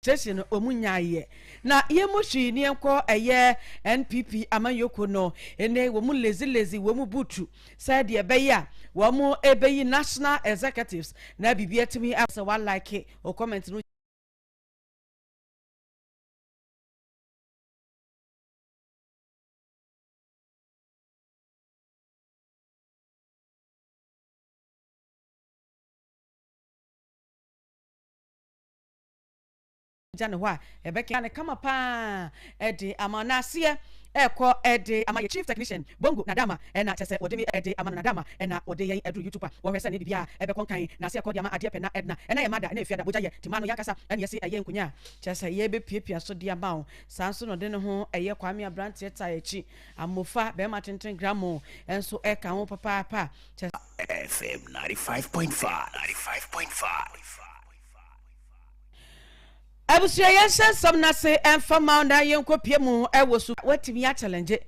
session omunyaye na yemushi ni enko eye NPP amayoko no ene womu lazy womu butu said ye beya womu ebeyi national executives na bibia timi as one like o comment no jane hwa ebeka ne kama pa edi amanase eko edi ama chief technician bongo nadama na chese odemi edi ama nadama na ode yen edu youtuber wo hwese ne bibia ebekon kan na se ekodi ama ade pe na edna na ye mada na efiada boja ye timano yankasa na ye se eye nkunya chese ye be piepia so dia ma o sanso no de ne ho eye kwame abrante ta echi amofa be ma tenten gramo enso eka ho papa FM 95.5 Abusuya yense somna se enfama nda yenkopie mu ewosu watimi ya challenge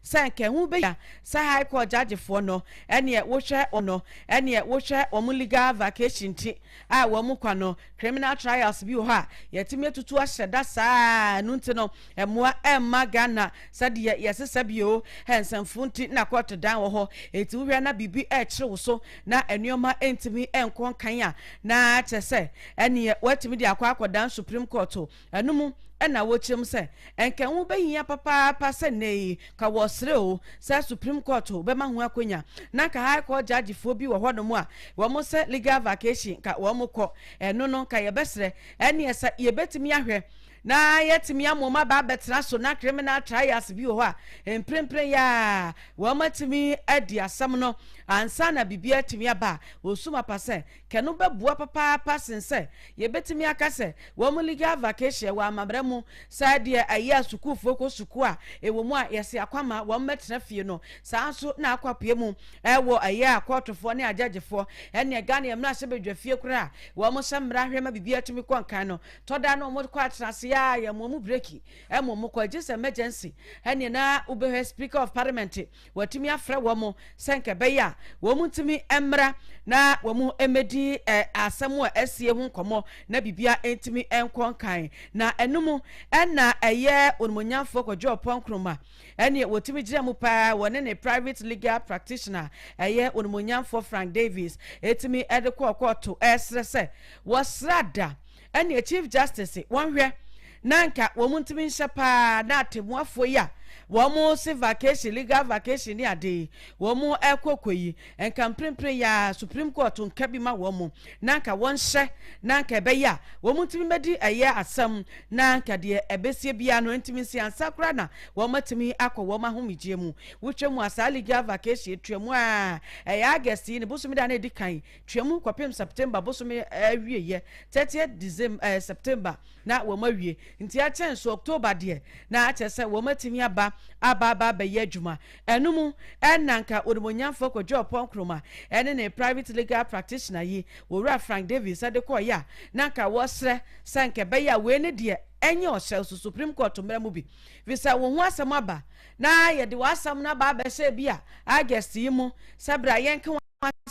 sanke hu be ya sa high court judge for no ene wo hwe ono ene wo hwe omu legal vacation ti a wo mu kwa no criminal trials bi ho a yetimi etutu ahyeda saa nunti no emoa emma Ghana sade yesesa bio hensamfu nti na court dan wo ho eti wo hwe na bibi e kire wo so na enuoma entimi enkon kan a na chese ene watimi di akwa dan Supreme Court enumu ena wo chim se enke hu behia papa se nei ka wo sre o se Supreme Court be ma hu akonya na ka high court judge fo bi wo hodo mu a wo mo se legal vacation ka wo mo kọ eno no ka ye besre ene esa ye betimi ahwe na yetimi amoma ba betra so na criminal trials bi ho a emprempre ya wo matimi adi asam no ansa na bibia timi aba osuma pase kenu bebua papa sense ye betimi akase wo mo legal vacation wa amabra mu saade aya suku foko suku a ewo mu a yese akwama wo metra fie no sanso na akwapie mu ewo aya akotofo ne agagefo ene Ghana emra se bedwa fie kura wo mo semra hwe ma bibia timi konkan no toda no mo kwa trase ya mo breaki mo kwa just emergency ene na ubehwe speaker of parliament watimi afre wo mo senke beya wo mu timi emra na wo mu emedi asemu asie hu komo na bibia entimi enkonkan na enumu ena eye onmonyamfo kwadwo ponkroma ene wotimi gire mu pa wone ne private legal practitioner eye onmonyamfo Frank Davis etimi edekọ court esrese wasrada ene chief justice wonhwe nanka wo mu ntimi nhyepa na atemuafo ya wo mu se vacation legal vacation ni ade wo mu ekokoyi enkamprempre ya Supreme Court nka bi ma wo mu nanka won hye nanka be ya wo mu ntimi medi eye asam nanka de ebesie bia no ntimi si ansakra na wo matimi akọ wo mahomigye mu wotwemu asa legal vacation twemu a August ni bosumi da na edikan twemu kopem September bosumi awieye 30th December September na wo mawie nti a chenso October de na a chese wo matimi aba be yadwuma enumu enanka odumonyamfo kwadwo ponkroma ene ne private legal practitioner yi wora Frank Davis adekọ ya nanka wosre sanke be ya we ne de enye ohye Supreme Court mra mu bi visa wo hu asem aba na ye de wasam na ba be se bia August yi mu sabra yenke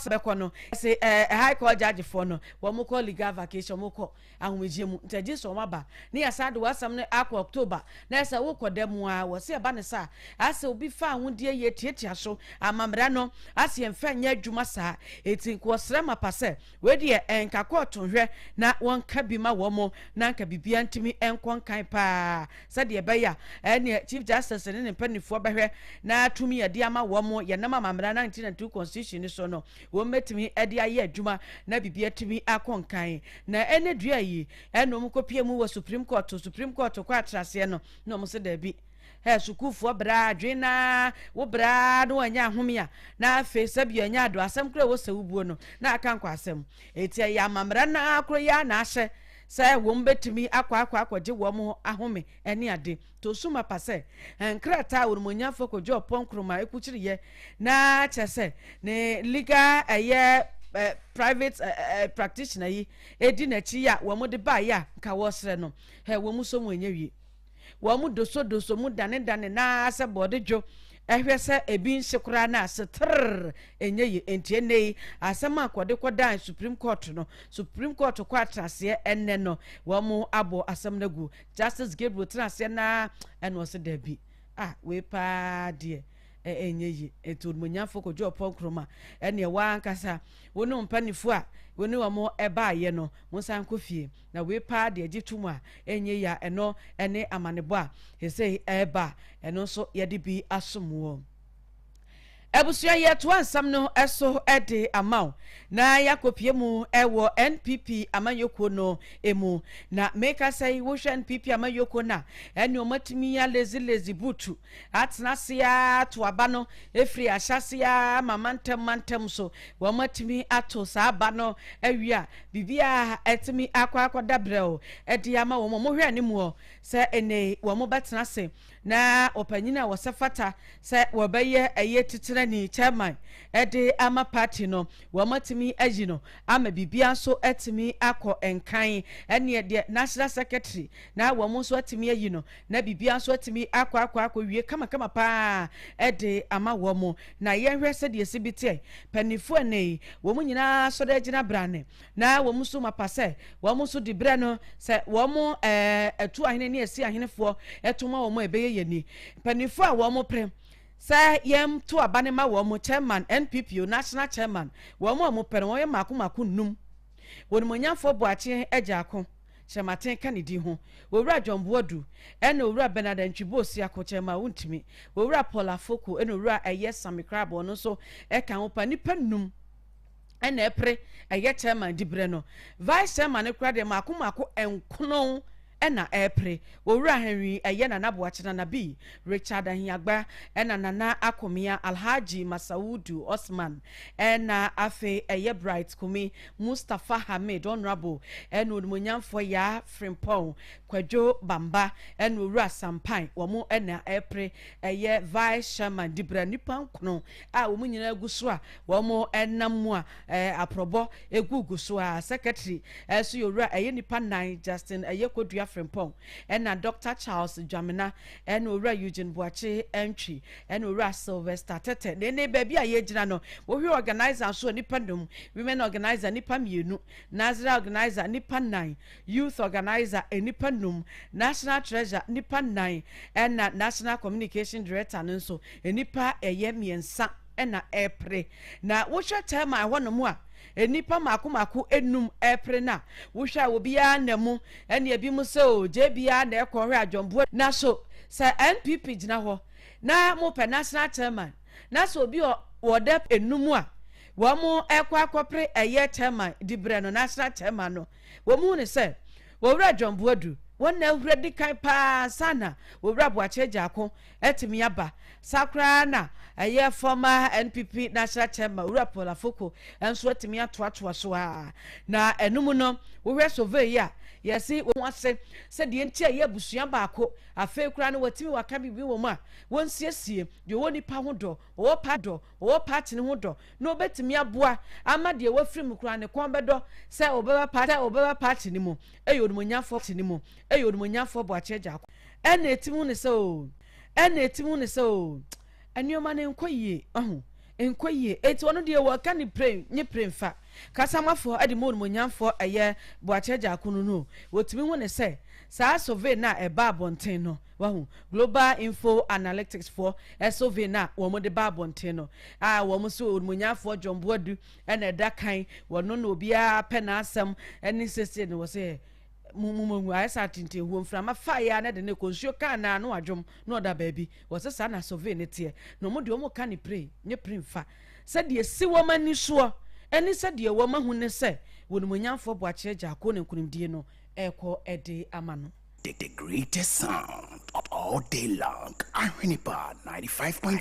sebekono say high court judge for no wo mo call legal vacation mo ko ahomegye mu ntaji so maba ne yasa de wasam ne akwa October na yasa wo kodam a wo se ba ne sa ase obi fa ahudie ye tietia so amamra no ase emfa nya adwuma sa etin ko sre mapase we de enka court hwe na won ka bi ma wo mo na nka bibia ntimi enkon kan pa sa de be ya ene chief justice ne panifo behwe na atumi ye de ama wo mo ye na mamra na 1992 constitution so no wo metimi ede aye adwuma na bibia timi akonkan na ene dua yi enom kopie mu wo Supreme Court kwa atrase no no mo se da bi sukufo bra dwena wo bra no anya ahomia na afi sabia anya ado asem kura wo sewubuo no na aka nkwa asem eti ya mamra na akro ya na ahye sai wo mbetimi akwaje wo mo ahome ene ade to suma pase enkrata urumonyafo kwadwo ponkroma ekuchiriye na chese ne legal private practitioner yi edi na chi ya wo mo de ba ya nka wo sre no wo mu so mu enyewie wo mu doso mu dane na se bode dwo ehwe se ebi nhyekora na setrr enye ye entie nei asema akode kodan Supreme Court no Supreme Court kwa trase enne no wo mo abo asem nagu Justice Gabriel trase na eno se da bi we pa de enye ye etumunyanfo kojo opon ene wa nkasa wonu mpanifo a wonu wo mo eba ye no musan kofie na we pa de agitum a enye ya eno ene amanebo a hese eba eno so ye de bi asomo Ebusua yeto ansam no eso ede amaw na yakopie mu ewo NPP amanyoko no emu na make say wo NPP amanyoko na ene omatimi ya lazy butu atna sia to aba no efri ahyase ya mantem so wo matimi ato sa aba no awia bibia etimi akwa dabrel ede ama wo mo hwe ne mu se ene wo mo betena se na opanyina wo sefata se wo beye eye titire ni chairman ede ama party no wo matimi agi no ama bibia so etimi akọ enkan ene de national secretary na wo mo so etimi agi no na bibia so etimi akọ wie kama pa ede ama wo mo na ye hwe se de sibite panifo ene wo mo nyina so de gina brane na wo mo so mapase wo mo so di bre no se wo mo etu ahene ne esi ahenefo etuma wo mo ebeye yeni panifo a wo mo prem say yem to abane ma wo mo chairman NPP national chairman wo mo pere wo yem makomako num woni monyanfo boache agiako chematen kanidi ho wowura Jomboadu ene wowura Bernard Ntwibosi akochema wuntimi wowura Paula Foko ene wowura Samikrabo no so eka ho pa nipa num ene epre chairman dibre no vice chairman e kura de makomako enkono ena epre wowura Henry na naboache na bi Richard Ahiagba ena nana akomia Alhaji Masaudu Osman ena afe Bright Kumi Mustafa Hamid honorable ena odmonyamfo ya Frimpong Kwadwo Bamba ena wowura Sampan womo ena epre vice chairman dibra nipa nkono a womo nyina guso a womo enam a aprobo eguguso a secretary so yowura nipa 9 Justin Kodua Frimpong ena Dr. Charles Jamina ena owura Eugene Boache Entry ena owura Sylvester Tete ne baby a yegina no wo hwe organizer so nipa ndom women organizer nipa mienu Nazira organizer nipa 9 youth organizer nipa ndom national treasurer nipa 9 ena national communication director nso nipa miensa ena epre na wo hwe tema hono a enipa makomako enum epre na wo hwa obi ya namu ene ebi mu se o je bia na ekọhwe Adwombo na so se NPP gina ho na mo pe national chairman na so obi wo de enum a wo mo ekwa akopre chairman dibre no national chairman no wo mu ne se wo wura Adwombo wona wuradi kan pa sana wo wura Boache Jako etimi aba sakra na former NPP national chairman wura Paula Foko enso etimi atoatoa so na enum no wo hwe survey ya yesi wo ase se de ntia ye busua baako afa kura no watimi waka bibi wo ma wonsiesie de woni pa hodo wo pa do wo party ne hodo no betimi aboa ama de wo firi mu kura ne kon bedo se obeba party ne mu odmonyafo ne mu odmonyafo Boache Jako ena etimu ne se o enioma ne nkoyie nkoyie eti wono de wo ka ni pray ni premfa kasamafo ade mo odmonyafo Boache Jako no wotimi hu ne se sa survey na eba abonten no wahu global info analytics for survey na wo mo de ba abonten no wo mo so odmonyafo Jomboadu ena eda kan wono no obia pena asem eni sese ne wo se mumu ayesa tinte hu mframa fire na de ne konsuo kan na no adwom no oda baabi wo se sa na survey ne tie no mo de wo ka ni pray ne primfa se de si wo mani so eni se de wo mahu ne se odmonyafo Boache Jako ne nkunimdie no eko ede amano. The greatest sound of all day long. Ahwenepa 95.5.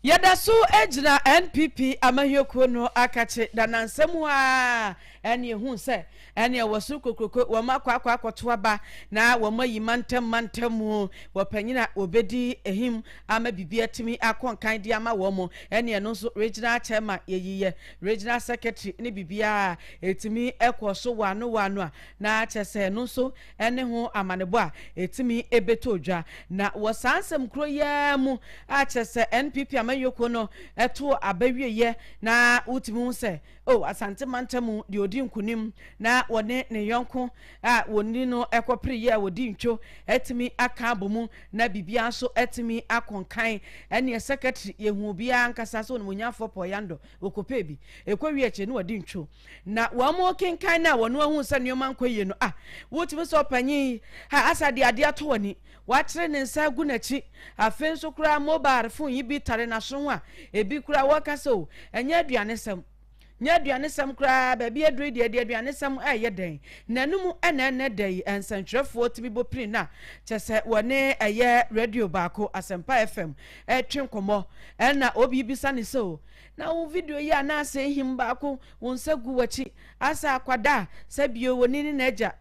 Yadasu ejina NPP amahyokuo no akache da nansemu a ene hu se ene wasu kokoko woma kwakwakoto aba na woma yimantam wopanyina obedi ehim ama bibia timi akonkan di ama womo ene no so regional chairman yeyiye regional secretary ne bibia etimi ekoso wano a na chese no so ene ho amanebo a etimi ebetodwa na wasansem kro ya mu a chese NPP amayoko no eto abawiye na utimi hu se asante mantamu di odi nkunim na wone ne yonko a woni no ekopre ye wodi ntwo etimi aka abomu na bibia so etimi akonkan ene secretary yehu bia nkasa so no munyafo poyando okopebi ekwawi eche ne wodi ntwo na wamo kenkan na wono hu se nyoma nkoye no wotimi so panyi asade ade ato woni wachire ne nsa gu nachi afen so kura mobile phone yi bi tare na so ho a ebi kura wakaso enye aduane sem nya aduane sem kura ba bi aduri de aduane sem aye den nanum ene dai ensantwerefo tibi bopri na chese wone eye radio baako Asempa FM twenkomo na obi bisa ne so na wo video yi ana se him baako wonsa gu wachi asa akwada sabio woni na agya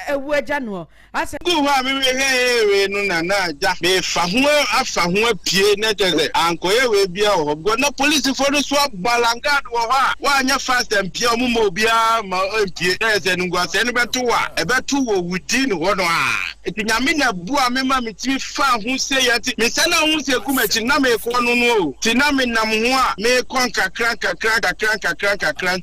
ewu agya no asa gu ha me we no na agya me fa ho afa ho apie na teze ankoye we bia ho go na police for no so balangad wo ha wa anya fast and pia omo obia ma apie teze no gwa se no beto wa ebeto wo within ho no etinyame na bu a me ma me timi fa ho se yati me se na ho se kumachi na me ko no no ti na me nam ho a me kon kakran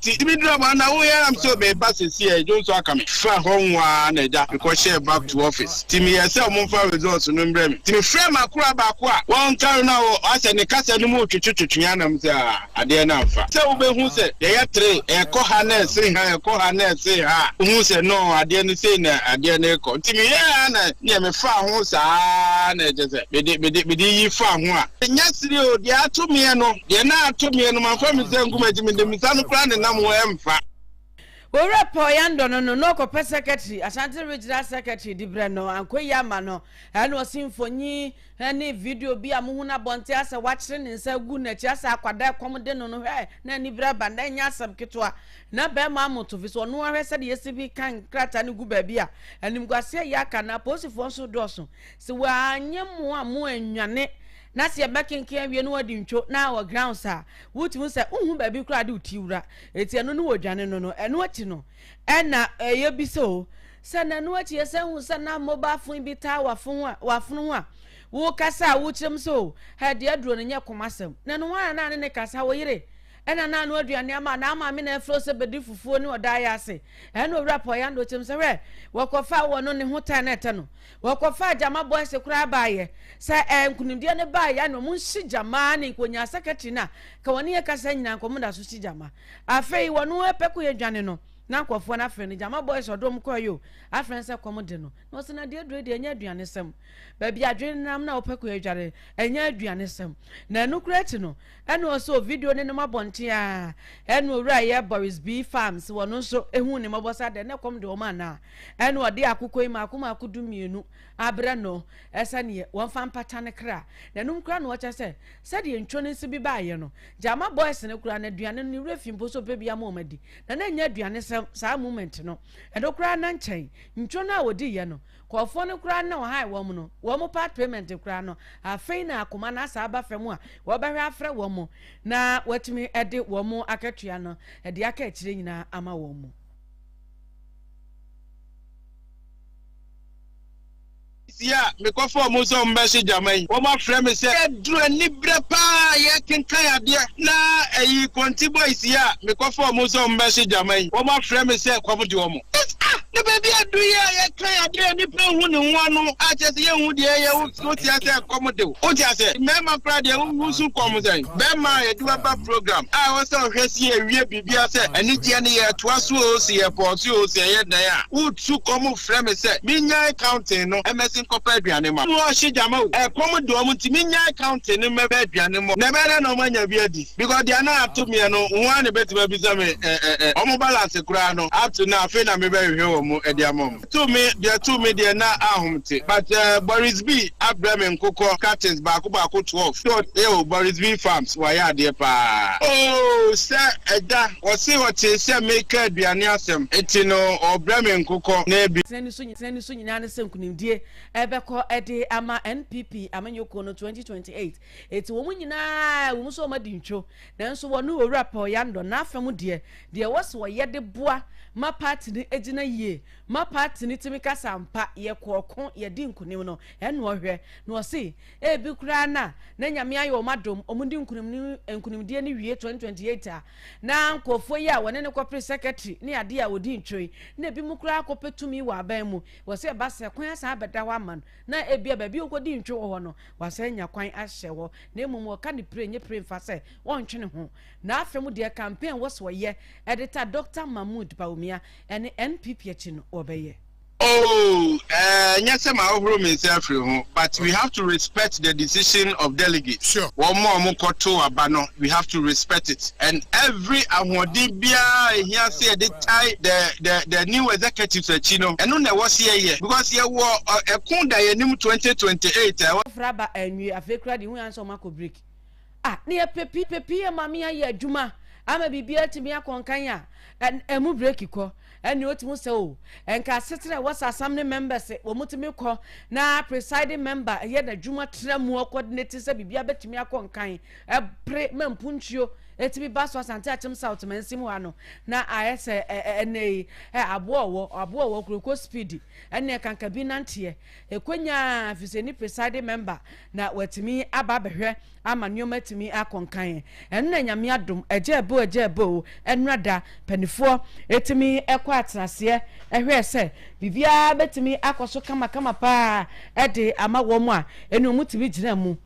ti timi dro ma na wo ya am so me ba se si e jo so aka me fa ho nwa na ja because share back to office timi yese omonfa results no mbrem timi frame akura ba kwa won carry na o ase ne kasa no mu twetwetwetwa na mse ade na mfa se wo be hu se ye 3 e ko ha na se ha e ko ha na se ha hu se no ade no se na ade na ko timi ye na ne me fa ho sa na je se bedi yi fa ho a nya siri o de atomie no de na atomie no man fa me se nguma ji me de misanu kra ne nam wo emfa Ora poyando no ko secretary Ashanti regional secretary di breno ankoya ma no ene osimfonyi ene video bi amuhu na bonte asa wachire ne nsa gu na chi asa akwada komde no hwe na ni bra banda nya asam ketwa na be ma amoto fi so no hwe se de yesibi kan krata ne gu ba bi a enim gwase ya ka na posifo so doso se wa anyemu amu anwane na se bakenken wie no wadi ntwo na wa grounds a wutimu se unhu ba bi kura de utiwura eti eno no wodwane no eno achi no ena ye bi so se na no achi se hu se na mobile phone bi ta wafunu a wo kasa wo chim so ha de aduro no nya komasem na no wana na ne kasa wo yire ena na no aduane ama na ama me na efro se bedi fufuo ni oda ya ase ena owura poyando chim se we wakofa wo no ne huta na ete no wakofa jama boy se kura baaye sa nkunimdie ne baaye no mu nshi jama ne nkonya secretary na ka woni ye kasa nyina nkomo da so shi jama afei wono epeko ye dwane no na nkofo na afre ne jama boy so dom koyo afre se komo de no no se na de adure de enya aduane sem ba bia adwene nam na opeko ye dware enya aduane sem na enu kura ti no enu oso video ne no mabonte a enu owura ye Boris B Farms wono so ehu ne mabosa de ne kom de o ma na enu ode akukoi ma akuma akudu mienu abre no esa ne won fa mpata ne kra na enu kura no wacha se de ntwo ne si bi baaye no jama boys ne kura na aduane no refi mpo so pe bia ma omadi na na enya aduane sem sa moment no edo kura na nchen ntwo na wodi ye no kofo ne kura na o hai wo mu no wo mu part payment kura no afei na akoma na sa aba femu a wo behwe afre wo mu na watimi ede wo mu akatua no ede aka akire nyina ama wo mu ya me ko fo mo so mbeshi jamai wo ma frɛ me se duro ni bre pa ye kenkan ade na ayi konti boys ya me ko fo mo so mbeshi jamai wo ma frɛ me se kwam de wo mo ne baby adu ye kan ade ni pe hu ne ho no a che se ye hu de ye wo ti ase kwam de wo ti ase me ma fra de wo su kwam zan be ma ye du ba program a wo so hwesi ewie bibia se ani je ne ye toa so o se ye port o se ye dan a wo tu kwam frɛ me se mi nya accounting no MSN kopa aduane ma wo shi jama kom do mo ntimi nya account ne mebe aduane mo na be na mo nya bi adi because dia na ato me no ho ane betima bi za me omo balance kura no up to now fe na mebe hwe wo omo ediamom to me there na ahomte but Boris B Abraham Nkoko captains baako 12 so Boris B farms wa ya de pa oh sir eda o se o te se make aduane asem enti no Abraham Nkoko na bi seni so nyina ne senkunimdie ebekọ ede ama NPP amanyoko no 2028 eti wo nyina wo so ma di ntwo nanso wo no owura pa yando na afam de wose wo yede boa ma party ni ejina yie ma party ni timika sampa ye kokon ye di nkunim no eno ohwe no wose bi kura na nyame ayo omadom omudi nkunimdie ni wie 2028 na nkofo yi a wone ne corporate secretary ni ade a wodi ntwe na bi mu kura akopetumi wa aban mu wose ba se kwan asa abeda wa man na ebia ba bi okodi ntwe wo no wase nya kwan ahye wo na emum wo ka ni pre nye pre mfa se won twene ho na afem de campaign wose wo ye editor Dr. Mahmoud Baumia and NPP achi no obeye. Oh, yes, I'm myself, but we have to respect the decision of delegates. Sure. One more Mokoto Abano, we have to respect it. And every Ahwenepa here say the new executives at Chino, and no was here because here was a Kunda 2028. Fraba and you have ready who answer Marco break. Near Pepi, Mamia, ya Juma. Ama bibia timi akonkanya emu break ko eni otimu se o enka setre was assembly members wo mutimi ko na presiding member ye da dwuma tremu coordinate se bibia betimi akonkan pre mampunchio etimi baso asante achim south mansimu ano na ayese enei abo kroko speed ene kanka bi nante ekonya afiseni presiding member na watimi aba behwe ama nyoma timi akonkan enne nyame adom ejebo enrada panifo etimi ekwa atrase ehwe se bibia betimi akoso kama pa ede ama wo mu a enu mutimi gina mu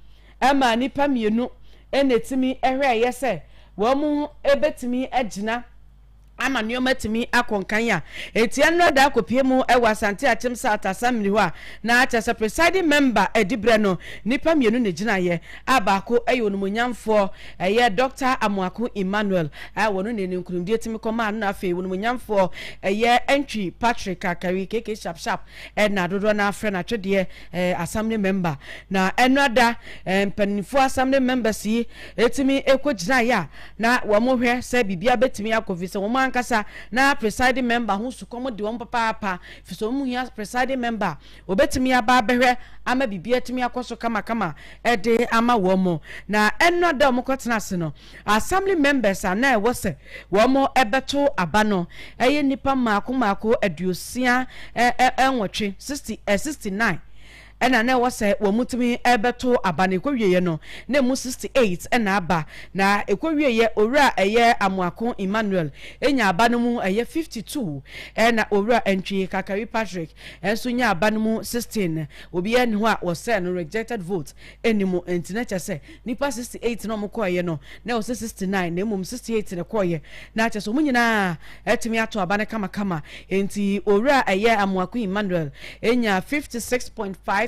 ama nipa mienu enetimi ehwe yese wo mu ebetimi agina ama nyoma timi akonkan ya etia nrada akopie mu ewa asante achim south assembly ho a na achese presiding member edibre no nipa mienu ne gina ye abako eyonumunyamfo eye Dr. Amuaku Emmanuel wono ne nkurumdie timi koma na afi wonumunyamfo eye entry Patrick Akari keke sharp na dodo na afre na twede assembly member na enrada mpanifo assembly members yi etimi ekogina ya na wo mo hwe se bibia betimi akofise wo ankasa na presiding member hu sukomo de won papa fiso mu hia presiding member obetimi aba behwe ama bibia timi akoso kama ede ama wo mo na enno da mo kotena se no assembly members ana e wose wo mo ebeto abano eye nipa maako aduosia enwotwe 69 ena na wose wo mutumi ebeto abane kwowieye no na mu 68 ena aba na ekwowieye owura eye Amuaku Emmanuel enya abane mu eye 52 ena owura entry Kakari Patrick enso nya abane mu 16 obi en ho a wose no rejected vote enimu entina chese nipa 68 no mkoye no na wose 69 na emum 68 ne koye na chese mu nyina etimi ato abane kama enti owura eye Amuaku Emmanuel enya 56.5%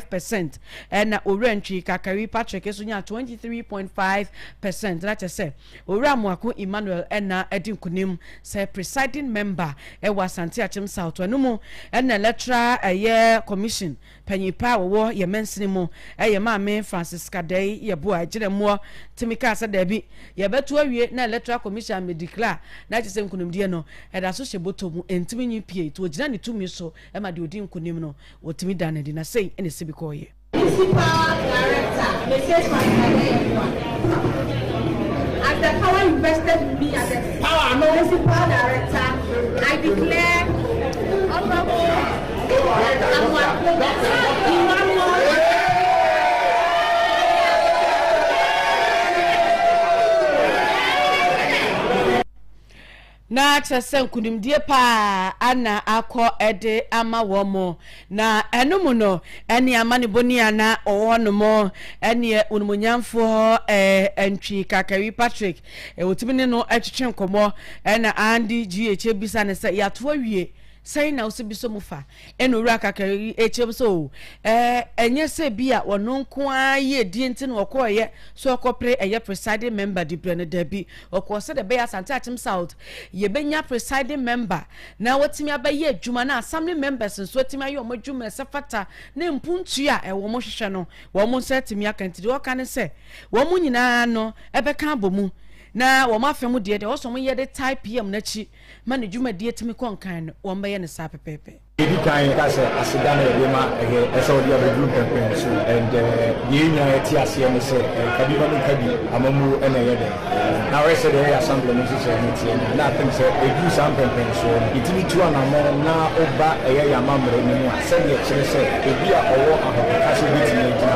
and Orange Kakari Patrick esunya 23.5%. That is say Ora Amuaku Emmanuel na Edin Kunim say presiding member was Santi Achim South Wanumu and electoral year commission Penyipa wo ye mensinimo ye maame Francis Kadei ye boa giremo Timika sa debi ye beto awie na electoral commission me declare na je sem kunimdie no e da so hyeboto mu entimi nyi pie to ogina ne tumi so e ma de odin kunim no otimi da na di na sei ene se bikoye Principal Director, Mrs. As the power invested in me as a Principal Director, I declare Honorable Ahwenepa na chese nkudimdie pa ana akọ ede ama womo na enumu no eni amane boni ana owonomo eni unumunyamfo entwi Kakari Patrick otimi ne no atwetwe nkomo na Andy GH bisa ne se yato awie say na usi biso mufa eno ura kakari echem so enye se bia wono nko aye die nti no okoye so okopre eye presiding member di brene dabi okose de be Asante Achim South ye benya presiding member na wotimi abaye adwuma na assembly members so wotimi aye omadwuma sefata na mpuntu a ewo mo hwehwe no wo mo setimi akanti de okane se wo mo nyina no ebeka abomu na wo ma femu de wo so mo ye de type pm na chi man adwuma de timi konkan no wo mbaye ne sa pepepe Ebi kan kase asidana edema eso dia be group campaign so and yenya eti ase ne se kabiba no kabi amamu ena yede na we say the assembly no say ne na think say edu sam campaign so itimi tu anamo na oba eye ya mamre ni mu ase de kire say ebi a owo ahokase bitini gina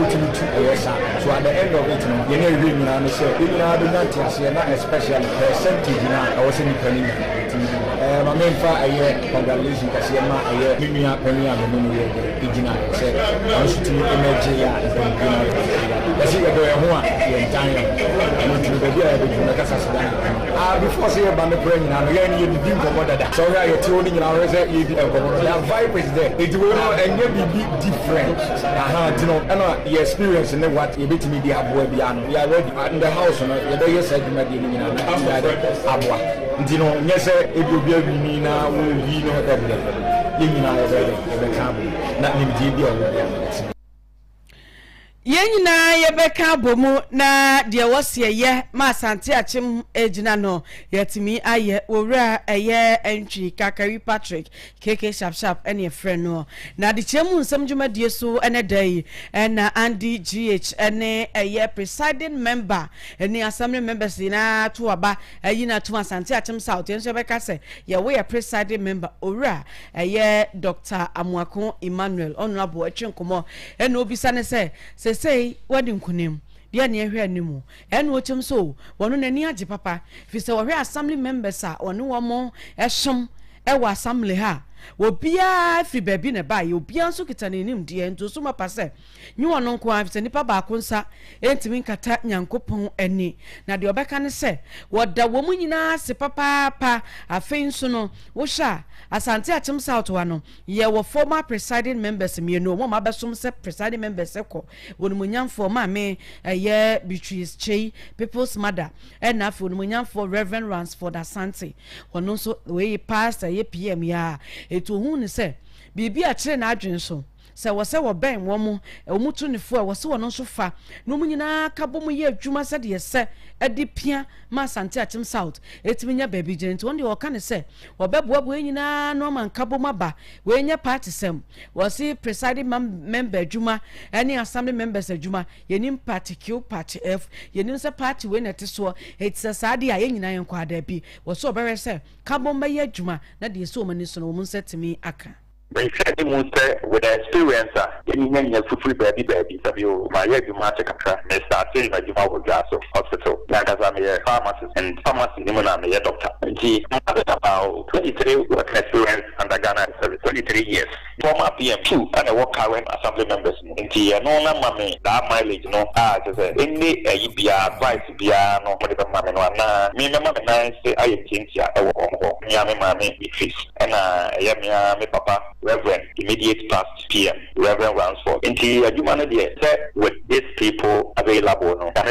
utimi tu eye sa so at the end of it no ye na ewi nyina no say ebi na do na ti ase na especially percentage na awo se ni pani ma memfa eye congratulations Yema aye minya penya no ye igina se onsuti emerge ya igina yasi edo e ho a ye ntan ya no tiri be bia e be na kasa sada before say ba me pray nyina no ye ni ye bi nkomo dada so ya ye ti oni nyina we say ye bi nkomo that vibe is there it will no enye bi different ti no and your experience in what ye betimi di aboa bia no we are ready in the house no ye be yes aduma di nyina na aboa nti no nye se ebi obi awini na wo wi no da Yenya yebeka bomu na de wose ye ma Asante Achim ejina no yetimi aye owura eye entry Kakari Patrick KK sharp ene ye friend no na de chemu nsem dwumadie so ene dai na Andy GH ene eye presiding member ene assembly members na to aba na to Asante Achim South enso beka se ye we presiding member owura eye Dr. Amuako Emmanuel honorable atwenkomo ene obisa ne se say wedding kunim dia ne ehwe animu enu ochim so wono nani age papa fi se wo hwe assembly members a one wo mo ehsom ewa assembly ha obia fi baby ne ba ye obia nso kita ne nim de ento so mapa se nyi wono nko a fi se nipa ba ko nsa entimi nkata nyankopon ani na de obeka ne se woda wo mu nyina se papa pa afei nso no wo sha Asante Achim South wano ye wo former presiding members me no mo mabesom se presiding members ko wonumunyam for ma me ye Beatrice Chei people's mother and na for wonumunyam for Reverend Ransford Asante wono so we pastor ye PM ya eto hu ne se bibi a kire na adwen so se wo se wo ben wo mu omutu ne fo wo se wono so fa no mu nyina ka bom ye adwuma se de se adipia ma Asante Achim South etiminya baby gent won de wo ka ne se wo beboabo nyina no man ka bom aba we nya party sem wo se presiding member adwuma any assembly members adwuma yenim party Q party F yenim se party we na te so it's a sade a yenyina yen kwa da bi wo so obere se ka bom ba ye adwuma na de so mani so no mo setimi aka They said with the experience, free baby, my Mr. Saying that you have a hospital, like as I'm a pharmacist and pharmacy, I'm a doctor. He had about 23 work experience under Ghana service, 23 years. Former PM2 and a work current assembly members. And he no mammy, that mileage, no, as any EBR, advice, BR, no, whatever mammy, no, me, mamma, and I say, I think, Yami, mammy, be fish, and I papa. Reverend, immediate past PM, Reverend Ransford. Into a humanity with these people available, no, at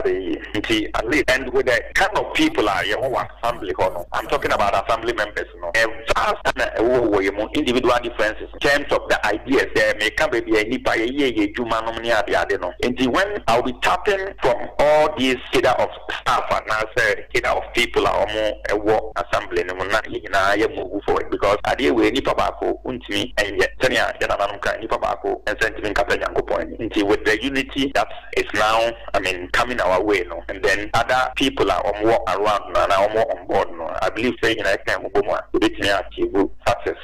least, and with the kind of people are your own assembly. I'm talking about assembly members, no, vast individual differences in terms of the ideas. There may come be a nipa and when I'll be tapping from all these cadre of staff and now say cadre of people are more a war assembly and will not move forward because I deal with nipa bako untimi and yet Tanya Yananka nipa bako and sentiment Katanyango point with the unity that is now coming our way, no, and then other people are more around and are more on board, no. I believe saying I can go more with me achieve success.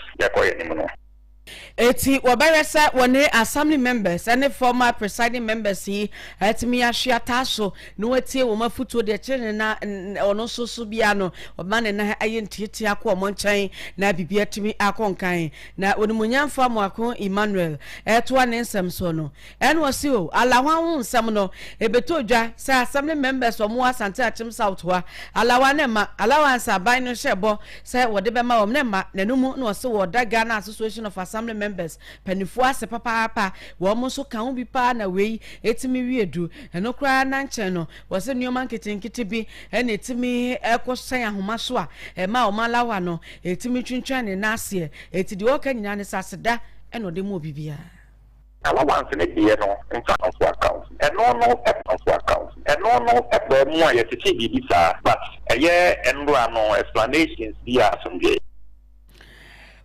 Eti wabaresa wane assembly members and former presiding members yi etimi ahia taso no wetie wo mafutuo de kire na ono soso bia no obane na aye ntietie akọ omonchan na bibia etimi akonkan na onimunyamfa moako Emmanuel eto ne nsem so no en wasi o alawa hu nsem no ebetodwa say assembly members omo asante achim south wa alawa ne ma alawa nsa ban no hyebo say wode be ma ne ma nanumu no wase wo da Ghana Association of Assembly members panifu ase papa wo mo so kan bi pa na wei etimi wiedu eno kra na nche no wase nneoma nkete bi ena etimi ekosan ahoma so a ma o malawa no etimi twintwan ne nase etidi o kan nyina ne saseda eno de mo bibia allowance ne die no nfa on account and no account and no e mo aye tete bi sa but eye enro no explanations bi asomdwe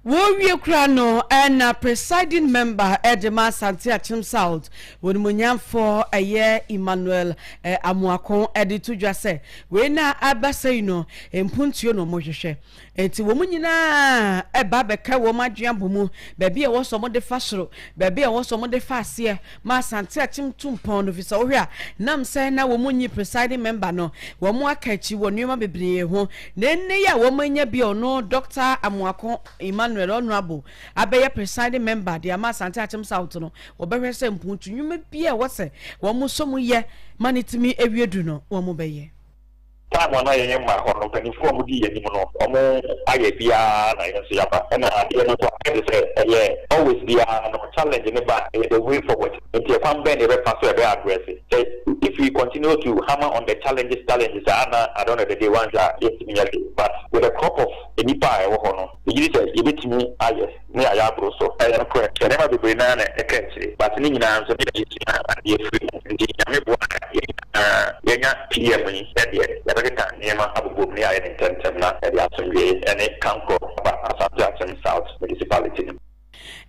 Wo kura no na presiding member Edema Santi Achim South wonimunyamfo eye Emmanuel Amuakon editudwa se we na abasai no empuntuo no mohwehwe enti wo munyina eba beka wo madwambo mu baabi e wo so mo de fa soro baabi e wo so mo de fa ase ma Santi Achim tumpon no visa wo hwe a nam se na wo munyi presiding member no wo mo akachi wo nneoma bebree ho na nne ya wo manya bi ono Dr. Amuakon Emmanuel honorable abeye presiding member de ama Santi Achim South no obehwe se mpuntu nwuma bia wose wo mo so mu ye manitimi ewiedu no wo mo beye time wana yenye ma hono kanifo mu di yeni no omo aye bia na yenso yaba na ade no to say always bia no challenge ne ba the way forward if you can bend the pass so be address say if we continue to hammer on the challenges I don't know the day ones are but with a crop of enipa e wo hono you say you betimi aye ne aya bro so correct never be bring na e kenchi but ni nyina so be e free ndi nyame bo yenya PM ni e America nema abubu ni aye intention na e asomwe ene kanko Asante Achim South municipality.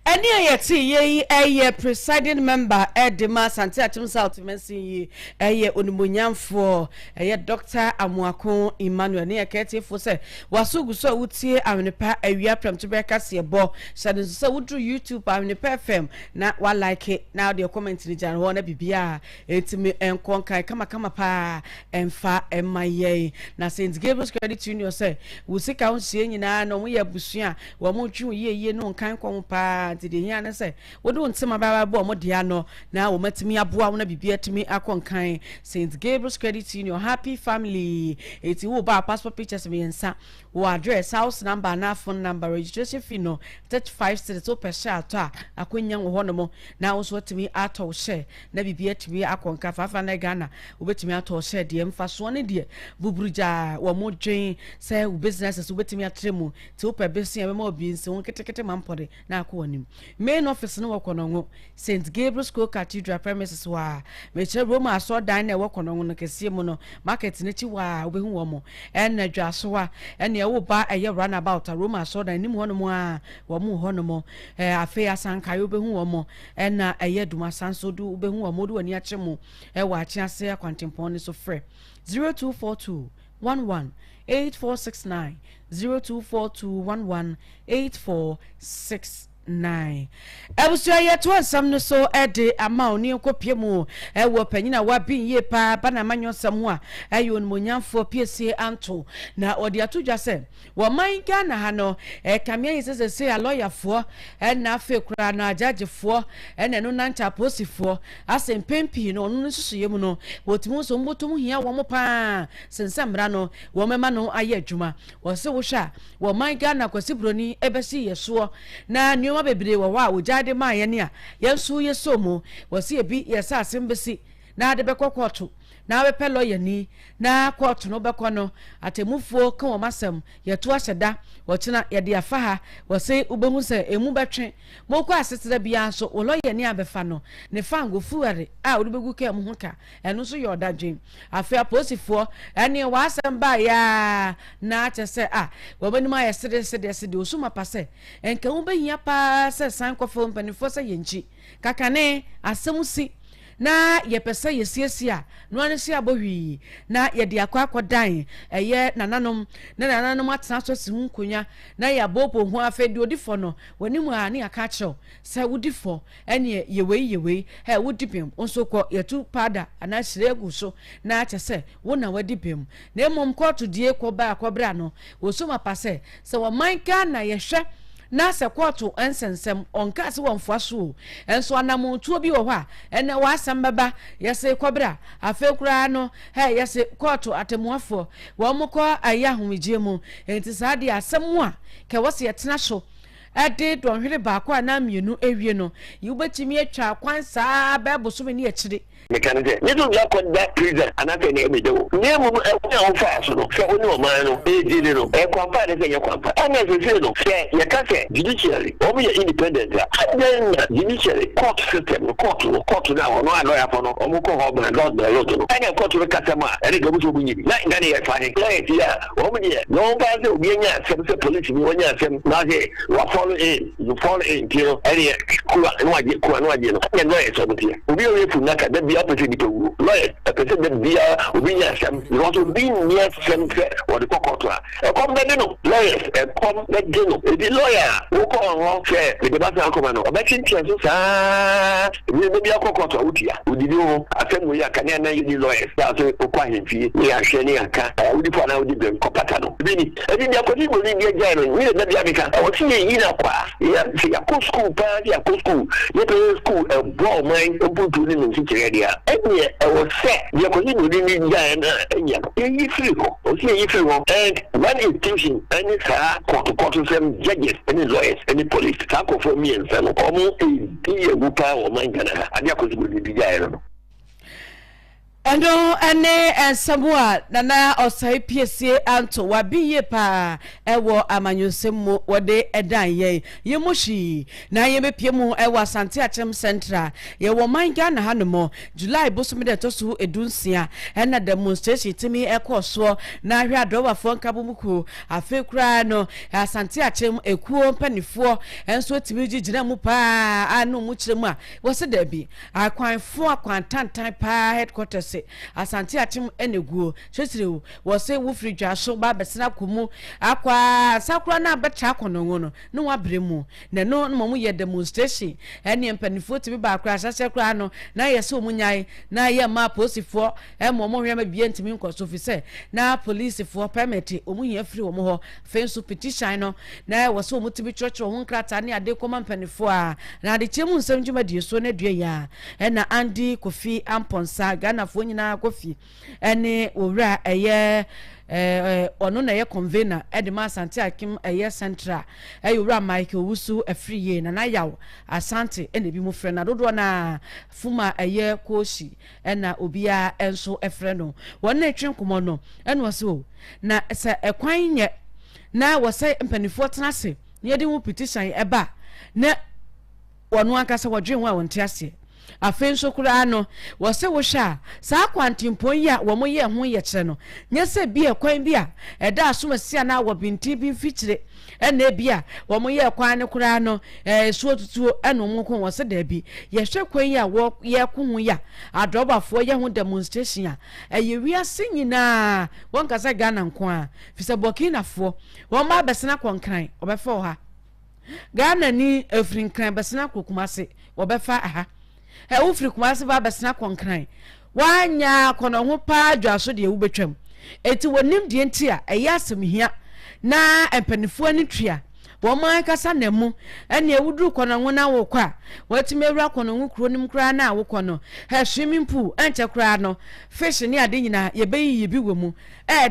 Any ayeti ye presiding member Edema Santi Achim South mensi ye onimunyamfo ye Dr. Amuakon Emmanuel ne yakete fo se wasugu so wutie Ahwenepa Kaseɛbɔ Kaseɛbɔ shade so wudru YouTube Ahwenepa FM na wa like it now the comment ni jan ho na bibia etimi enkonkan kama pa emfa emaye na St. Gabriel's Credit Union say wusika honsie nyina no mo ye busua wo mo twu ye no nkan kwon pa de hia na say wo do ntema baba bo mo dia no na wo matimi aboa na bibia timi akonkan St. Gabriel's Credit Union happy family eti wo ba passport pictures me nsa wo address house number na phone number registration fee no 35 cedis so per share to akonya wo hono mo na wo so timi ato share na bibia timi akonka fafa na Ghana wo betimi ato share de mfa so ne de buburuja wo mo dwen say wo businesses wo betimi atremu ti wo per besia be ma obi nse won ketekete mampode na akọ main office no wokono St. Gabriel's School Cathedral premises wa meche Roma so dan na wokono no kese mu no market ne chi wa obehu wo mo en na dwaso wa en ye wo ba eye run about Roma so dan nim hono mo a wo mo hono mo afi asanka yo obehu wo mo en na eye duma sanso du obehu wo mo du ani ache mo wa ache ase akwantempon ne so frɛ 0242 118469 0242 118469 Ebusu ayeto asam no so ede ama oni nkopie mu wo panyina wa bin ye pa bana manyosam ho a ayo onmonyamfo piesie anto na odi atodwa se wo man Ghana ha no kamia yesese a lawyer fo na afa kura na judgefo na no nancha posifo asempempi no no susuye mu no wotimu so mbotum hia wo mo pa sensamra no wo mema no aye adwuma wo se wo hwa wo man Ghana kwasibroni ebesi yeso na nneoma bebre wo wa ojade ma ye ne a yensu yesomo wo se ebi yesa asembesi na de bekokwoto na we pelo yani na court no bekono atemufuo kan o masem yeto ahyeda wo kina ye de afa ha wo se ubehu se emu betwe moko asetera bia so wo lo yani abefa no ne fango fuare a wo begu ka mu hoka eno so yoda dwen afia posifuo ene wa asem ba ya na chese wo bani ma yesede osuma pase enka wo behia pa se san kwofo mpanifo se yenchi kakane asem si na yepese yesiesia no ane se abohwi na ye de akwakodan eye nananom na nananom atena so si hunkonya na ya bopo ho afedi odifo no wanimu a ne aka kyew se wodifo ene yewei he wodipem onso ko yetu pada ana siregu so na achese wo na wadipem na emom court die ko ba akobra no wosoma pase se wo manka na yehwe na se koto ensensem onka se wonfo aso enso anamontuo bi wo ha ene wa asem baba yese kobra afekura no he yese koto atemuafo wo mokọ aya homegye mu enti saade asem a ke wose yetena so ade donhwere baako ana mienu ewie no yubetimi atwa kwan saa beboso me ne akire mekanze nido ya ko da prison anafe ne emedo ne mu e on fa so no se oni o man no e dile no e kwampa de se ye kwampa ana se no se ye ka se judiciary o be independent then judiciary court system court na o no lawyer for no o mu ko ho ban lord no ana court we kasama e ga bu so bu nyibi na ngane ye fa ne client ya o mu de no ba se obi anya se police ni wonya se na se wa follow in kilo any kuwa no aje no anya no e so bu tie obi o ye fu na ka da bi opposite the lawyer opposite the bia obinya sam you want to be near some or the court e come be no lawyers e come be no the lawyer who come on fair the basa come no be chinche so sa we be bia court utia udidi o afemu ya kan na you lawyers that so okwa hemfie ni ahwe ni aka udi for na udi be kopata no bi ni e di akodi bo ni bia jai no ni na bia bika o ti yi na kwa ya ko school pa ya ko school ye be school e bro man obutu ni no ti dia enye o se ye ko ni ni ja na enye yi free ko o se yi free ko and one institution any sa court from judges any lawyers any police ta ko for me and so no ko mo e ye gupa o man kana adia ko ni ja no endo ene ensamua nana osai piesie anto wabiye pa ewo amanyosem wode edan ye yemoshi na yebepie mu ewo asante achem central ye wo manga na hanomo July bosom de tosu edunsia ena demonstration timi ekoso na hwe adoba fo nkabumuku afekura no asante achem ekuo mpanifo enso timi gigina mu pa anu mu kiremu a wo se da bi akwanfo akwantantan pa headquarters asante atim eneguo hwesire wo se wo firi dwaso ba besena komu akwa sakura na betra akono no no wabremu na no mo ye demonstration ene mpanifo tibi ba akra asase kra no na yese omunyai na ye ma posifo mo hwe ma bie ntimi nkoso fi se na police fo permit omuhia firi wo mo ho fenso petition no na wo se omutibi church ho nkrata ne ade koma mpanifo a na ade chemu nsem dwuma die so na due ya na Andy Kofi Amponsa Ghana fo nyina Kofi ene owura eye ono na ye convener edema asante akim eye central owura Michael Wusu afriye na yawo asante ene bi mu frɛ na dodo na fuma eye koshi na obia enso efrɛ no wona etwen komo no ene wose o na se ekwan nye na wose mpanifo tena se ne de mu petition eba na wono akasa wodwen ho a wonte ase afenso kura no wose wo hwa saa kwantimpon ya wo mo ye ho ye kire no nyese bi ekwan bi a eda asomasia na wo binti bi mfikire ena bia wo mo ye kwan ne kura no suo tutuo ena mo ko wose da bi ye hwe kwan ya wo ye ko ho ya adrobafo ye ho demonstration a ye wiase nyina won kasa Ghana nko a fisa Burkina fo wo ma besena konkran obefa ho ha Ghana ni afrinkran besena kokumase obefa aha ufiri kumase ba besena konkran wanya kono ho pa dwaso de wubetwam eti wonim de enti a eyasem hia na empanifo ani twia wo man kasa na mu ene ewuduru kono ho na wo kwa watime wura kono ho kuro nim kura na wo kono swimming pool enche kura no fish ni ade nyina ye beyi bi wemu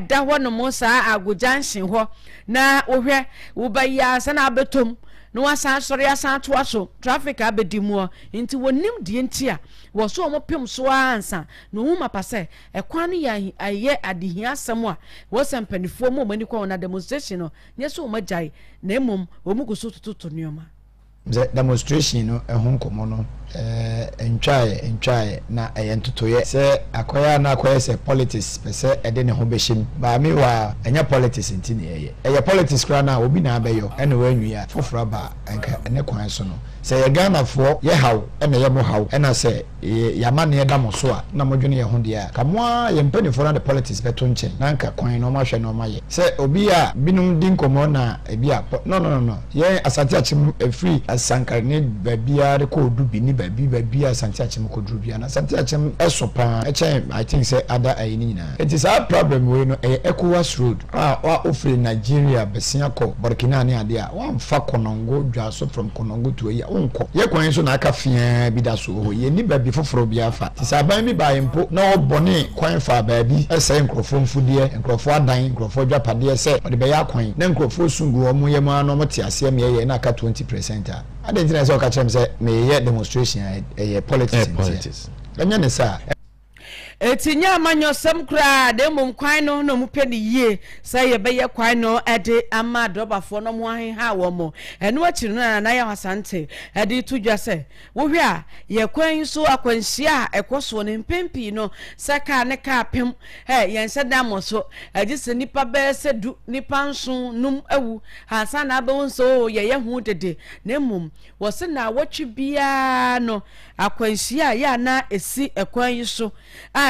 da ho no mo saa agojanshin ho na wohwe wo baya sana abetom no wasan sori asan to aso traffic abedimu nti wonim die nti a wo so mo pem so ansa no hu mapase ekwan ya aye adehia asem a wo sempanifo mo mani kwa na demonstration no nye so mo jai na emom wo mu go so tutu nioma demonstration no ehun komo no entwaye na entotoye se akoya na akoya se politics pese ede ne ho behim ba me wa enya politics ntini eye politics kra na obi na abeyo ene wa nwia foforo ba enka ene kwan so no se ye Ghana fo ye haw ene ye mo haw ena se yamane ye damo so a na modwene ye ho dia kamwa ye mpani fo na the politics beto nchen na nka kwan no ma hwe no ma ye se obi a binum din komo na ebi a no ye asante achim free asankar ne babia de ko du bi ni babi asante achim ko du bia na asante achim esopa I think say other ayini na it is our problem we no ECOWAS road offer Nigeria besia ko Burkina ne ade a wan fa konongo dwaso from konongo to ye onko ye kwan so na aka fia bi da so ho ye ni babi foforo bia fa ti saban mi ba impo na obone kwan fa babi ese nkrofo mfudie nkrofo adan nkrofo dwapade ese ode be ya kwan na nkrofo sungu omo ye ma no mote ase me ye na aka 20% a adentina se o ka chem se me ye demonstration politics enya ne sa etinya amanyo sam kra de mum kwan no no mupɛ ne yie sɛ ye bɛyɛ kwan no ɛde ama drobafo no mo ahen ha wɔ mo ɛno akiri no na ya hasante ɛde tudwa sɛ wo hwe a ye kwan so akwanhia a ɛkɔso ne mpempi no sɛ ka ne ka pem yɛn sɛ da mo so ɛgye sɛ nipa bɛ sɛ du nipa nso num awu hansa na abɛwo nso ye hu dede na mum wɔ se na wɔtwe bia no akwanhia ya na esi ɛkwan yi so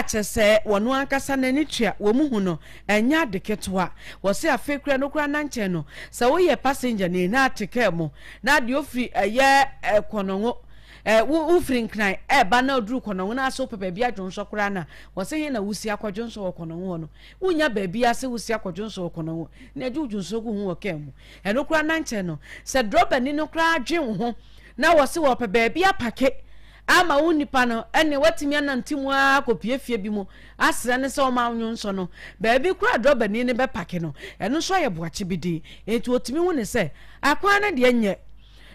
chese wonu ankasa na ni tua wo muhu no enya deketwa wo se afekura no kura na nche no se wo ye passenger ni na atike mo na de ofri eye konongo wo fri nkran ba na oduru konongo na so pepe bia dwonso kura na wo se he na wusi akwadwonso wo konongo no unya ba bia se wusi akwadwonso wo konongo na dwudwonso ku hu wo kemu eno kura na nche no se dropa ni no kura adwen ho na wo se wo pepe bia pake ama unipa no ene watimi anantimu akopie fie bi mu asra ne se o ma nwun so no ba bi kura droba ni ne be pake no eno so ye boache bidi enti otimi hu ne se akwan na de nye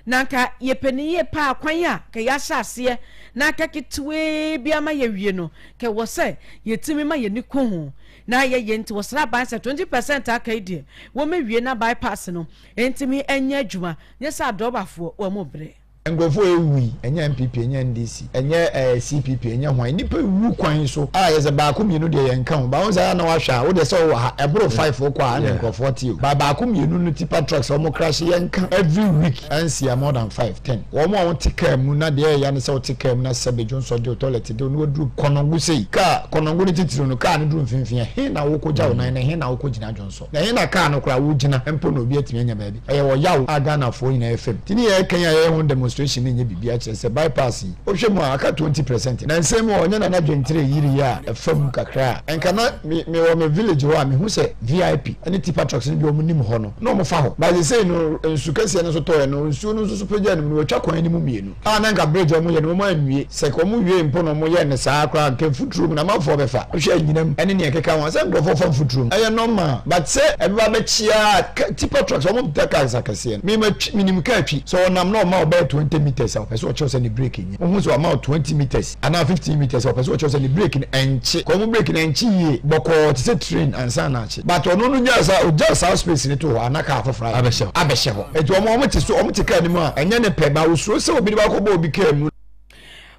nanka ye paniye pa akwan a ka ya hyase na ka kitwe bi ama ye wie no ke wo se ye timi ma ye ni ko hu na ye enti wo sra ban se 20% aka ide wo me wie na bypass no entimi enya adwuma nye sa drobafo wo mo bre ngofo ewi enya MPP enya NDC enya CPP enya hwan nipa wu kwan so yeze ba ko mienu de yenka ho ba won sa na wa hwa wo de so wo ha ebro 5 kwa na ngofo ti ba ko mienu no tipa trucks o mo crash yenka every week ansia more than 5-10 wo mo won tika mu na de ya ne so tika mu na sebe jonso de toilet de no dru konongu sei ka konongu ni titiro no ka ne dru mfimfia he na wo ko ja wo nan na he na wo ko gina jonso na he na ka no kra wo gina empo no obi atimi anya ba bi wo yawo aga na fo nyina FM tini ye kan ya ye ho demonstration ni bibia kire se bypass o hwe mu aka 20% na nsem o nya na dwentre yiri ya efam kakra enka na me wo me village ho a me hu se VIP ani tipa trucks ni bi o mu nim ho no mo fa ho ba say no nsukase no so to no nsu no so peja no watwa kwan ni mu mienu na nka bridge o mu ye no mo anwie se ko mu wie mpo no mo ye ne saa akra nke futuru na mafo be fa o hwe anyinam ene ne keka won se ngofo fa futuru eye normal but say e ba be chia tipa trucks o mo taka zakase me minim ka atwi so nam no ma o ba 20 meters or person chose any breaking who so amount 20 meters and now 15 meters or person chose any breaking enchi come breaking enchi ye boko to say train and sanachi but ono no just space ni to anaka afofra abehye ho eto omo ti so omo ti ka ni mu a enye ne pe ba usuro se obi ba ko ba obi ka mu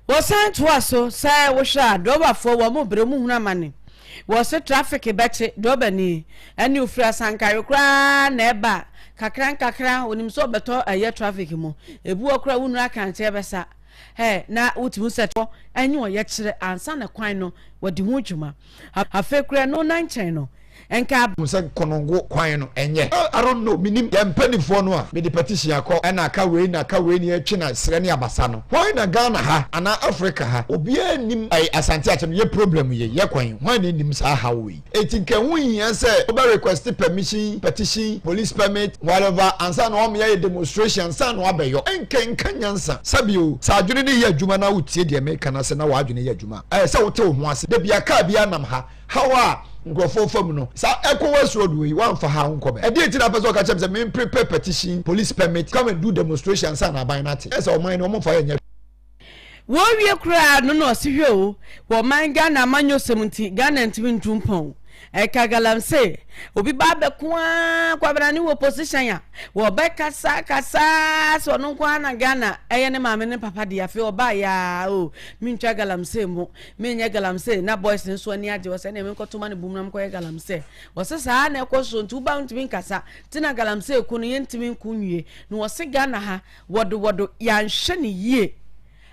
wo san to aso sai wo hwa dobafo wo mo bre mu huna mane wo se traffic beche dobani ani ofra sankare kra na eba kakra onim so beto aye traffic mu ebu okra wunu aka nche besa na utimu seto anyi wo ye kire ansa na kwan no wodi hu dwuma afekura no nan chen no enka musa konongo kwan no enye I don't know minim ya mpanifo no a me de petition akọ na aka we ni atwe na sere ne abasa no why na Ghana ha ana Africa ha obi anim asante ache ye problem ye kwan why na nim sa ha we etinka hu yin say oba request permission petition police permit whatever ansa na o me ye demonstration sa no abeyo enka nyansa sabio sa adwene ne ye adwuma na wotie de me kana se na wa adwene ye adwuma se wote wo ho ase de bia ka bia nam ha hawa ngofo fam no sa ECOWAS road we wan fa ha nkobe e dey tina person ka chem say me prepare petition police permit come and do demonstration sa na ban nati e say o man no mo fa nya wo wie kura no no si hwe o wo man Ghana manyo 70 Ghana ntimi ntumpon eka galamse obi ba be kwa kwabra ni wo position ya wo be kasa so no kwa na Ghana eye ne maame ne papa de afi oba ya o mincha galamse mo menye galamse na boys nso ani age wo se na menkotoma ne bumnam ko ye galamse wo se saa na ekoso ntu ba ntimi nkasa tina galamse ku no ye ntimi nkunwie no wo se Ghana ha wodo ya nhye ne yie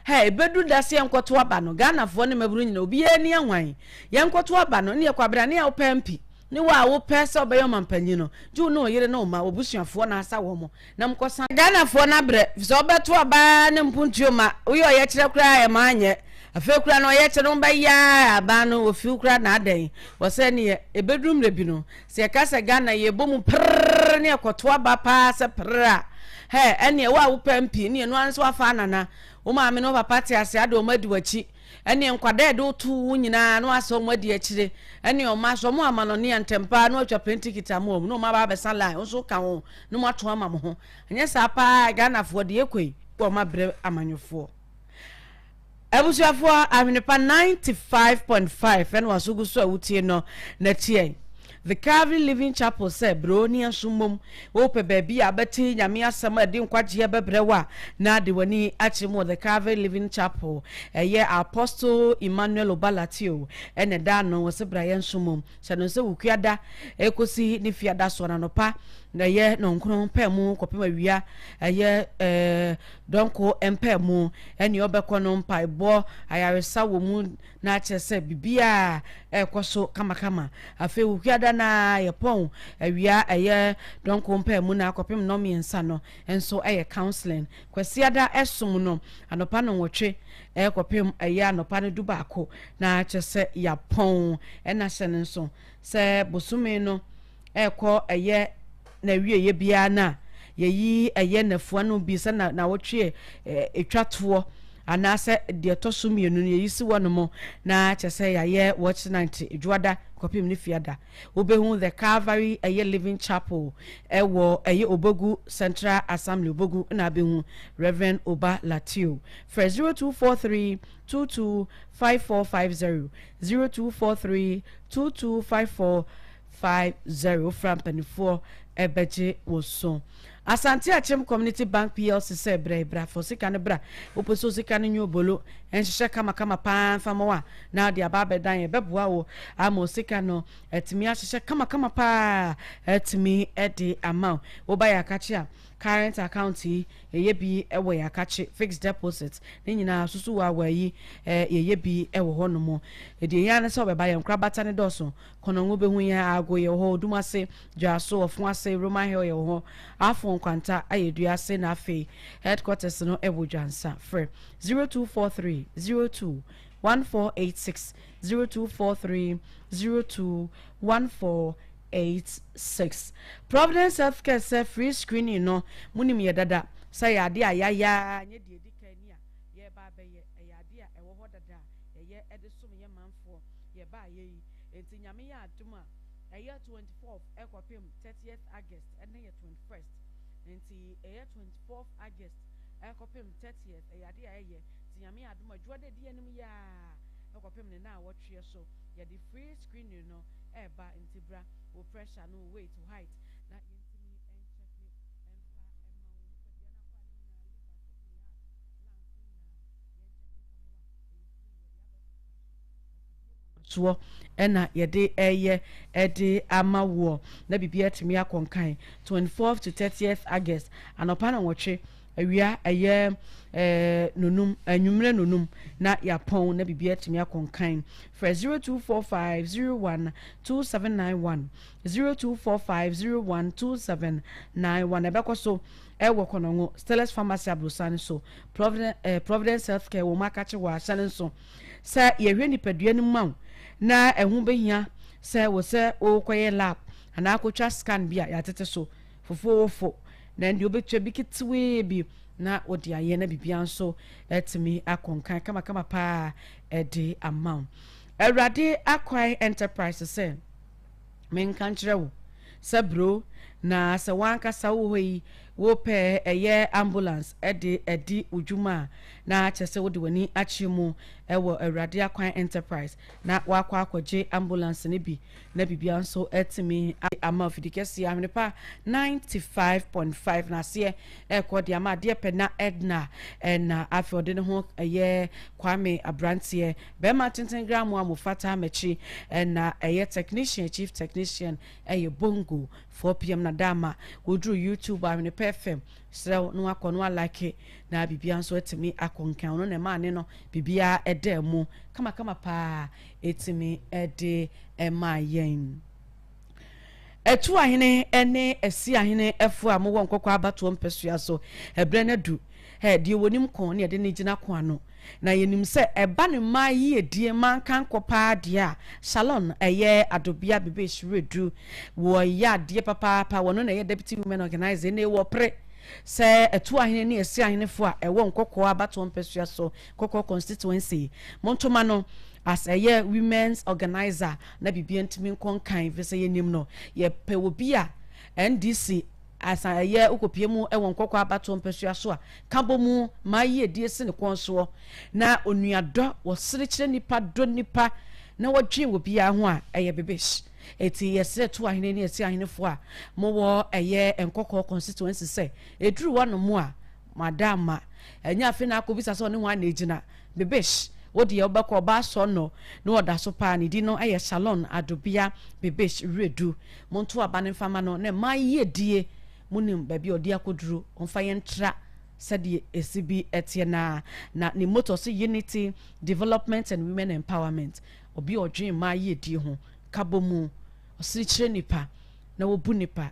hey bedu dase enkoto aba no Ghana fo ne maburu nyina obi ani anwan ye enkoto aba no ne kwabra ne opempi ni wa wo pese obeyo mampanyi no ju no yire no ma obusuafo na asa wo mo na mkosa Ghana fo na bre so obeto aba ne mpuntuo ma uyo ye kire kura ya manye afa kura no ye kire no ba ya aba no ofi kura na adan wo se ne ebedum rebi no se kasa Ghana ye bomu prrr ne ekoto aba pa se prrr he ene wa wo pempi ne no anso afa nana o ma me no papa ti ase ade o madi wachi ene nkwada de otu nyina no aso madi akire ene o ma so mo amano ne antempa no atwa pentikita mo no ma ba be sala o so ka ho no ma to ama mo ho anya sa pa Ghana fo de ekoi o ma bre amanyofo abusuafo Ahwenepa 95.5 ene wasugu so awutie no na tie The Calvary Living Chapel say bro ni asumom wo pe baby abeti nyame asem ade nkwaje bebrewa na de wani achimo The Calvary Living Chapel eye Apostle Emmanuel Obalatio ene da no se braye nsumom se no se wukuada ekosi ni fiada so na nopa na ye no nkron pemu kopema wia eye donko empemu ene obekọ no mpaibo ayaresa wo mu na chese bibia ekoso kama afi wukuada na yepon awia eye donko mpemu na kopem no miensa no enso eye counseling kwasiada esum no anopa no wotwe kopem eye anopa no dubako na chese yapon ena hyene nso se bosume no ekọ eye na wie ye bia na yeyi eye nafua no bi se na wotwe etwato anase de toso mienu ne yisi wono na chese ya ye watch night edwada kopim ne fiada obehu The Calvary eye Living Chapel ewo eye Obogu Central Assembly Obogu na behu Reverend Oba Latio for 0243 225450 0243 225450 from 24 ebeje woso Asante Achem Community Bank PLC se bra for sika ne bra oposo sika ne nyobolo enhye kama pan famawa na de ababe dan e beboa wo amo sika no etimi ahye kama pa etimi edi amount wo ba ya kache current account ye bi ewo ya kache fixed deposit ne nyina susu wa wayi ye bi ewo ho no mo edi ya ne se obeba ya nkra bata ne doso kono ngo behu ya ago ye ho dumase dwaso ofo ase Roman Hill ye ho afo kwanta ayedua se na afi headquarters no ebodwansa free 0243 02 1486 0243 02 1486 Providence Healthcare say free screening no munim ye dada say ade ayaya nye de edikania ye ba be ye ade a ewo ho dada ye edesum ye manfo ye ba ye enti nyame ya aduma eye 24th ekopim 30th August ene ye 21st enti eye 24th August ekopim 30th ade a ye nyame aduma dwode de enim ya ekopim ne na wotwe so ye the free screening no eba intibra o pressure no weight to height na intimi so ena yede eye ede amawo na bibia timi akonkan 24th to 30th August anopa na wotwe awia eye nunum anwumre nunum na yapon na bibia timi akonkan for 0245012791 0245012791 ebekoso ewo konongo Stellas Pharmacy Abrosan so Providence Healthcare wo makache wa asane so sa yehwe nipadua no maw na ehu behia se wo se o koye lab ana akotwa scan bia ya tete so fofofo na ndi obetwa bikitwe bi na odi aye na bibia nso etimi akonkan kama pa edi amount Erade Akwai Enterprise se men kanchrewo se bro na se wanka sa wo yi wo pe eye ambulance edi ujuma na chese wo de wani achimu ewo Awurade Akwan Enterprise na wakwa akwaje ambulance ne bi na bibia nso etimi ama fidikesi Ahwenepa 95.5 na se ekodi ama de pena Edna na afode ne ho eye Kwame Abrantie be ma tenten gram amufata mechi na eye technician chief technician eye Bongo 4 p.m. na dama wodru YouTube Ahwenepa FM so no akɔno like na bibia nso etimi akonkan no ne ma ne no bibia edemu kama pa etimi ede ema yen etu ahene ene esi ahene efu amwo nkokɔ abato mpesua so ebre na du die wonim kon ne de ne gina ko ano na yenim se eba ne ma yi edie man kan kopa de a salon eye adobia bebe shiredu wo ya de papa wono na ye deputy women organizer ne wo pre se etu ahene ne esi ahene fo a ewo nkokɔ abato mpesua so kokɔ constituency montoma no as a year women's organizer na bibia ntimi nkonkan vese yenim no ye pe obi a NDC as a year ukopie mu ewo nkokɔ abato mpesua so a kabo mu maye die se ne konso na onuado wo serekire nipa do nipa na wodwen obi a ho a eye bebesh eti yesre to ahene ne esi ahene fo a mo wo eye nkokɔ constituency se eduru wano mu a madama enya afi na akobisa so ne ho na ejina bebesh odi ye obekọ ba so no no oda so pa ni di no eye salon adobia bebesh redu monto abane fama no ne maye die munim ba bi odi akoduru onfa ye ntra sade esibi etie na ni motor so unity development and women empowerment obi odwen maye die ho kabomu osirichire nipa na wobu nipa